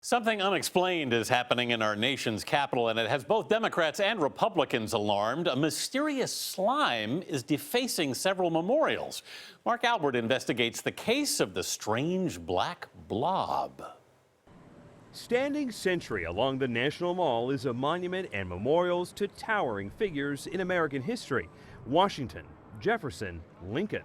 Something unexplained is happening in our nation's capital, and it has both Democrats and Republicans alarmed. A mysterious slime is defacing several memorials. Mark Albert investigates the case of the strange black blob. Standing sentry along the National Mall is a monument and memorials to towering figures in American history: Washington, Jefferson, Lincoln.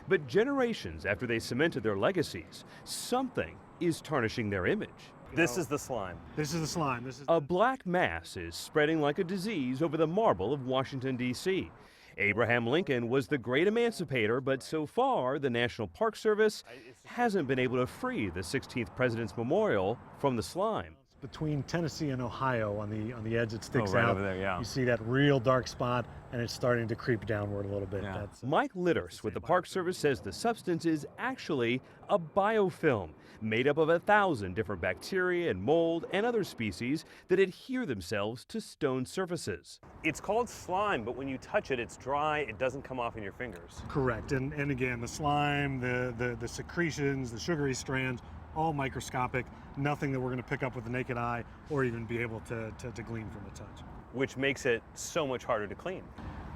But generations after they cemented their legacies, something is tarnishing their image. This is the slime. This is the slime. A black mass is spreading like a disease over the marble of Washington, D.C. Abraham Lincoln was the great emancipator, but so far the National Park Service hasn't been able to free the 16th President's Memorial from the slime. Between Tennessee and Ohio, on the edge, it sticks right out. over there, yeah. You see that real dark spot, and it's starting to creep downward a little bit. Yeah. Mike Litters with the Park Service says the substance is actually a biofilm made up of 1,000 different bacteria and mold and other species that adhere themselves to stone surfaces. It's called slime, but when you touch it, it's dry. It doesn't come off in your fingers. Correct. And again, the slime, the secretions, the sugary strands, all microscopic, nothing that we're going to pick up with the naked eye or even be able to glean from a touch. Which makes it so much harder to clean.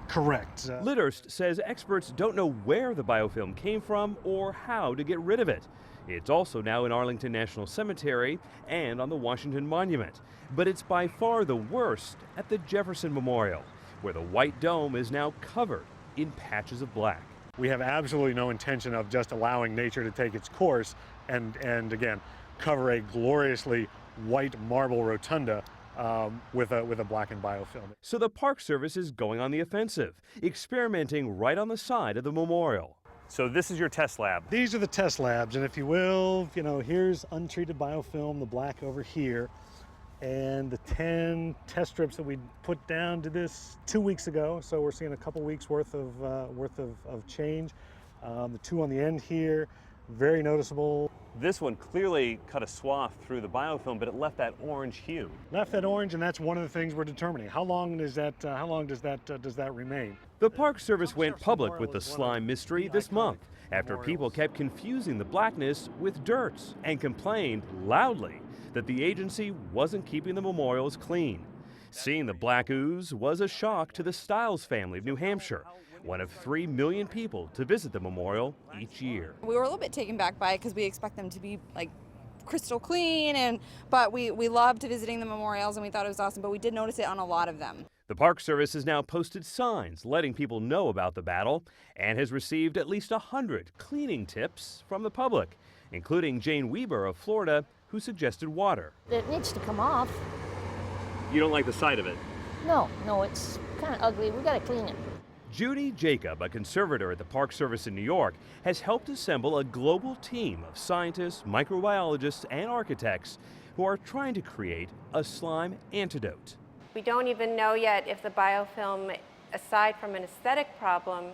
Correct. Litters says experts don't know where the biofilm came from or how to get rid of it. It's also now in Arlington National Cemetery and on the Washington Monument. But it's by far the worst at the Jefferson Memorial, where the white dome is now covered in patches of black. We have absolutely no intention of just allowing nature to take its course and again, cover a gloriously white marble rotunda with a blackened biofilm. So the Park Service is going on the offensive, experimenting right on the side of the memorial. So this is your test lab. These are the test labs, and if you will, here's untreated biofilm, the black over here, and the 10 test strips that we put down to this 2 weeks ago. So we're seeing a couple weeks worth of change. The two on the end here, very noticeable. This one clearly cut a swath through the biofilm, but it left that orange hue. Left that orange, and that's one of the things we're determining. How long does that remain? The Park Service went public with the slime mystery this month after people kept confusing the blackness with dirt and complained loudly that the agency wasn't keeping the memorials clean. Seeing the black ooze was a shock to the Stiles family of New Hampshire, one of 3 million people to visit the memorial each year. We were a little bit taken back by it because we expect them to be like crystal clean, but we loved visiting the memorials and we thought it was awesome, but we did notice it on a lot of them. The Park Service has now posted signs letting people know about the battle and has received at least 100 cleaning tips from the public, including Jane Weber of Florida, who suggested water. It needs to come off. You don't like the sight of it? No, it's kind of ugly. We got to clean it. Judy Jacob, a conservator at the Park Service in New York, has helped assemble a global team of scientists, microbiologists, and architects who are trying to create a slime antidote. We don't even know yet if the biofilm, aside from an aesthetic problem,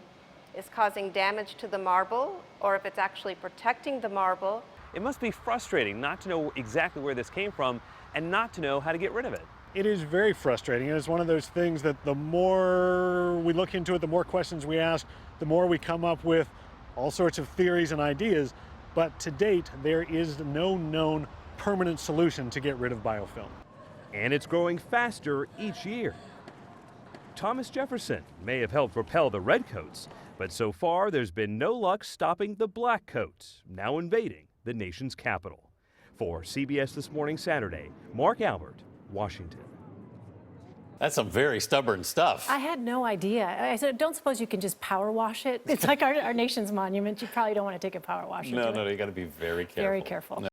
is causing damage to the marble or if it's actually protecting the marble. It must be frustrating not to know exactly where this came from and not to know how to get rid of it. It is very frustrating, and it's one of those things that the more we look into it, the more questions we ask, the more we come up with all sorts of theories and ideas. But to date, there is no known permanent solution to get rid of biofilm. And it's growing faster each year. Thomas Jefferson may have helped propel the redcoats, but so far there's been no luck stopping the blackcoats, now invading the nation's capital. For CBS This Morning Saturday, Mark Albert, Washington. That's some very stubborn stuff. I had no idea. I said, don't suppose you can just power wash it? It's like our nation's monument. You probably don't want to take a power wash. No, you got to be very careful. Very careful.